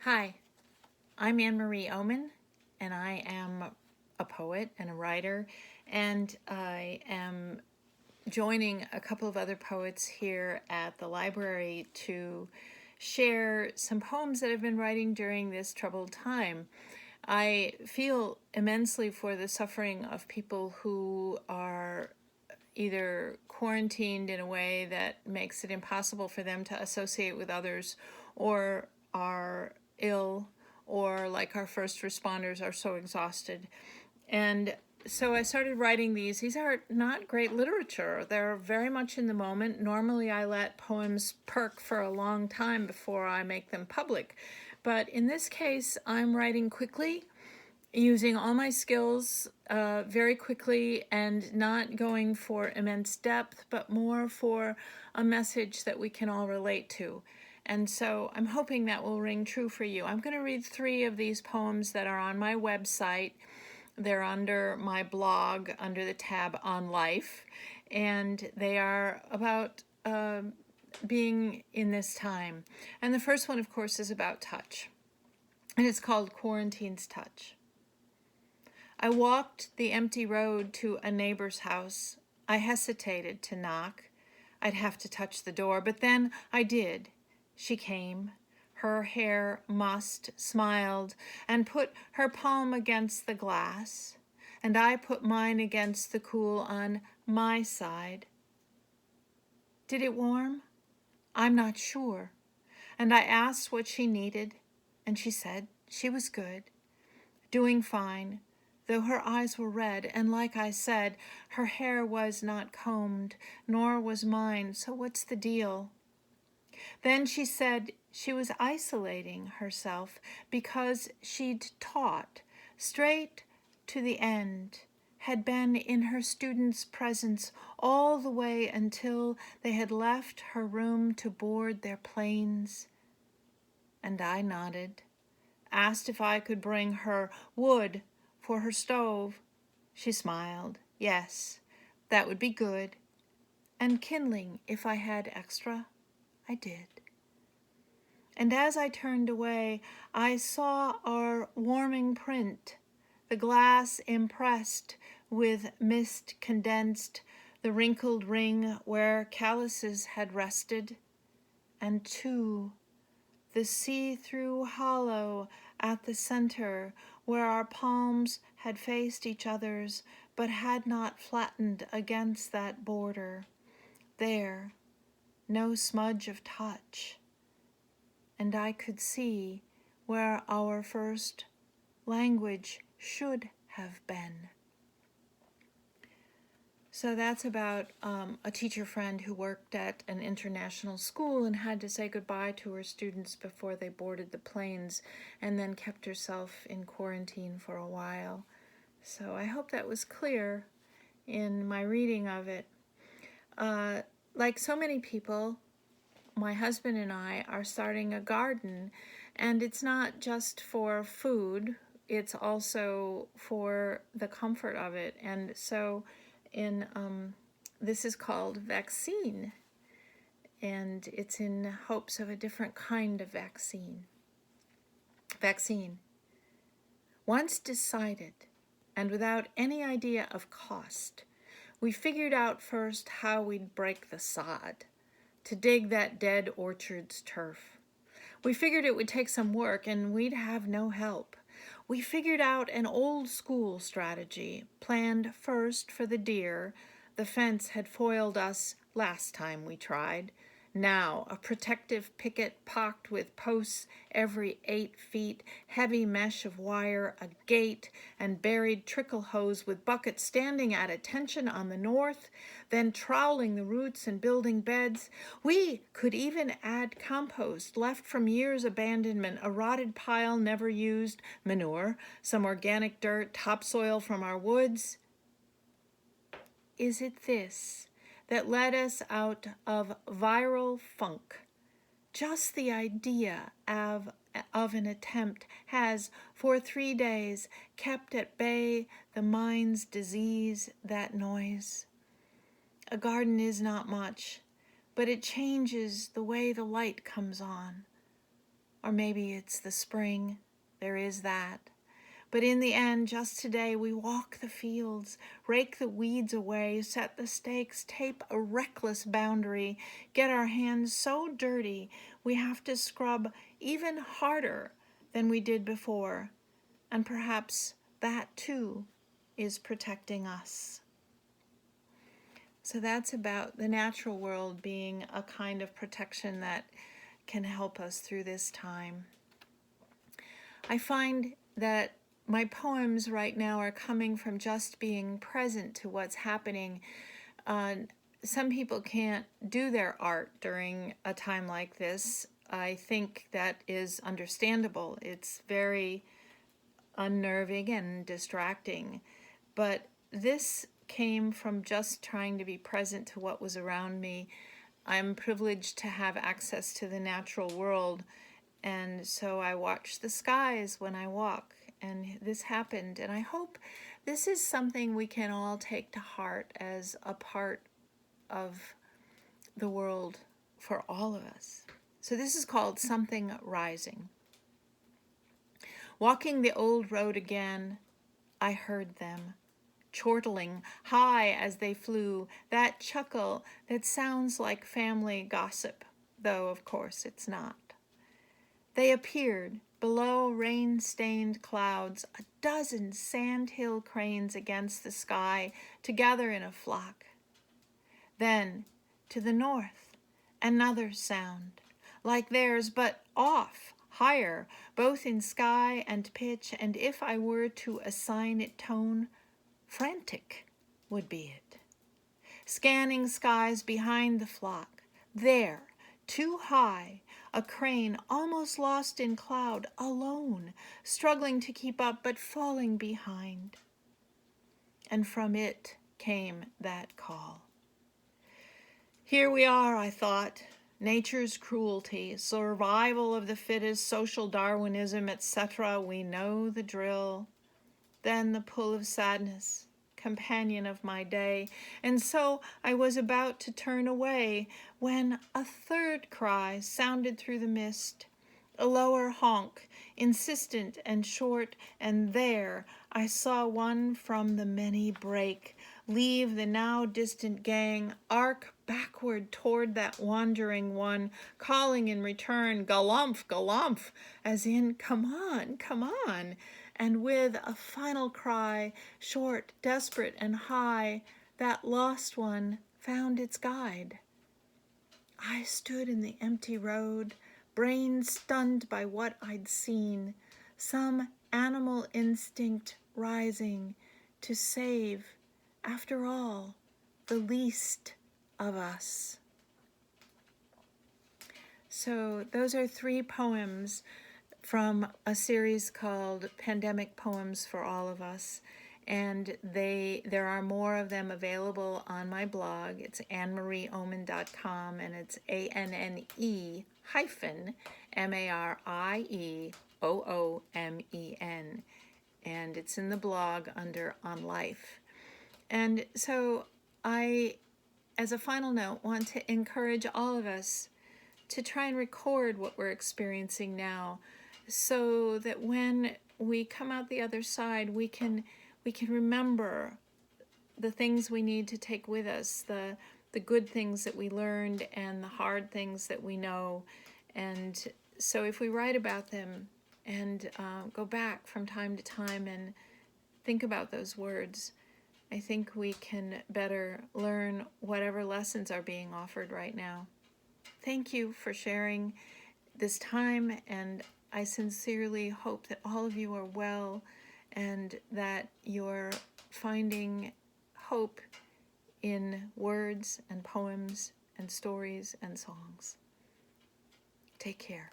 Hi, I'm Anne Marie Oman, and I am a poet and a writer, and I am joining a couple of other poets here at the library to share some poems that I've been writing during this troubled time. I feel immensely for the suffering of people who are either quarantined in a way that makes it impossible for them to associate with others, or are ill, or like our first responders are so exhausted. And so I started writing these. These are not great literature. They're very much in the moment. Normally I let poems perk for a long time before I make them public. But in this case, I'm writing quickly, using all my skills very quickly, and not going for immense depth, but more for a message that we can all relate to. And so I'm hoping that will ring true for you. I'm going to read 3 of these poems that are on my website. They're under my blog, under the tab on life, and they are about being in this time. And the first one, of course, is about touch, and it's called Quarantine's Touch. I walked the empty road to a neighbor's house. I hesitated to knock. I'd have to touch the door, but then I did. She came. Her hair mussed, smiled, and put her palm against the glass, and I put mine against the cool on my side. Did it warm? I'm not sure. And I asked what she needed, and she said she was good, doing fine, though her eyes were red, and like I said, her hair was not combed, nor was mine, so what's the deal? Then she said she was isolating herself because she'd taught straight to the end, had been in her students' presence all the way until they had left her room to board their planes. And I nodded, asked if I could bring her wood for her stove. She smiled. Yes, that would be good. And kindling if I had extra. I did. And as I turned away, I saw our warming print, the glass impressed with mist condensed, the wrinkled ring where calluses had rested, and too, the see-through hollow at the center where our palms had faced each other's but had not flattened against that border. There, no smudge of touch. And I could see where our first language should have been. So that's about a teacher friend who worked at an international school and had to say goodbye to her students before they boarded the planes, and then kept herself in quarantine for a while. So I hope that was clear in my reading of it. Like so many people, my husband and I are starting a garden, and it's not just for food, it's also for the comfort of it. And so this is called Vaccine, and it's in hopes of a different kind of vaccine. Once decided, and without any idea of cost, we figured out first how we'd break the sod to dig that dead orchard's turf. We figured it would take some work and we'd have no help. We figured out an old school strategy, planned first for the deer. The fence had foiled us last time we tried. Now, a protective picket pocked with posts every 8 feet, heavy mesh of wire, a gate, and buried trickle hose with buckets standing at attention on the north, then troweling the roots and building beds. We could even add compost left from years' abandonment, a rotted pile never used, manure, some organic dirt, topsoil from our woods. Is it this that led us out of viral funk? Just the idea of an attempt has, for 3 days, kept at bay the mind's disease, that noise. A garden is not much, but it changes the way the light comes on. or maybe it's the spring. There is that. But in the end, just today, we walk the fields, rake the weeds away, set the stakes, tape a reckless boundary, get our hands so dirty we have to scrub even harder than we did before. And perhaps that too is protecting us. So that's about the natural world being a kind of protection that can help us through this time. I find that my poems right now are coming from just being present to what's happening. Some people can't do their art during a time like this. I think that is understandable. It's very unnerving and distracting. But this came from just trying to be present to what was around me. I'm privileged to have access to the natural world, and so I watch the skies when I walk, and this happened. And I hope this is something we can all take to heart as a part of the world for all of us. So this is called Something Rising. Walking the old road again, I heard them, chortling high as they flew, that chuckle that sounds like family gossip, though of course it's not. They appeared below rain-stained clouds, a dozen sandhill cranes against the sky, together in a flock. Then, to the north, another sound, like theirs, but off, higher, both in sky and pitch, and if I were to assign it tone, frantic would be it. Scanning skies behind the flock, there, too high, a crane almost lost in cloud, alone, struggling to keep up but falling behind. And from it came that call. Here we are, I thought, nature's cruelty, survival of the fittest, social Darwinism, etc. We know the drill. Then the pull of sadness, companion of my day, and so I was about to turn away when a third cry sounded through the mist, a lower honk, insistent and short, and there I saw one from the many break, leave the now distant gang, arc backward toward that wandering one, calling in return, "Galumph, galumph," as in, "Come on, come on." And with a final cry, short, desperate, and high, that lost one found its guide. I stood in the empty road, brain stunned by what I'd seen, some animal instinct rising to save, after all, the least of us. So those are 3 poems from a series called Pandemic Poems for All of Us. And there are more of them available on my blog. It's AnneMarieOmen.com, and it's ANNE-MarieOOMEN. And it's in the blog under On Life. And so I, as a final note, want to encourage all of us to try and record what we're experiencing now, so that when we come out the other side, we can remember the things we need to take with us, the good things that we learned and the hard things that we know. And so if we write about them and go back from time to time and think about those words, I think we can better learn whatever lessons are being offered right now. Thank you for sharing this time, and I sincerely hope that all of you are well and that you're finding hope in words and poems and stories and songs. Take care.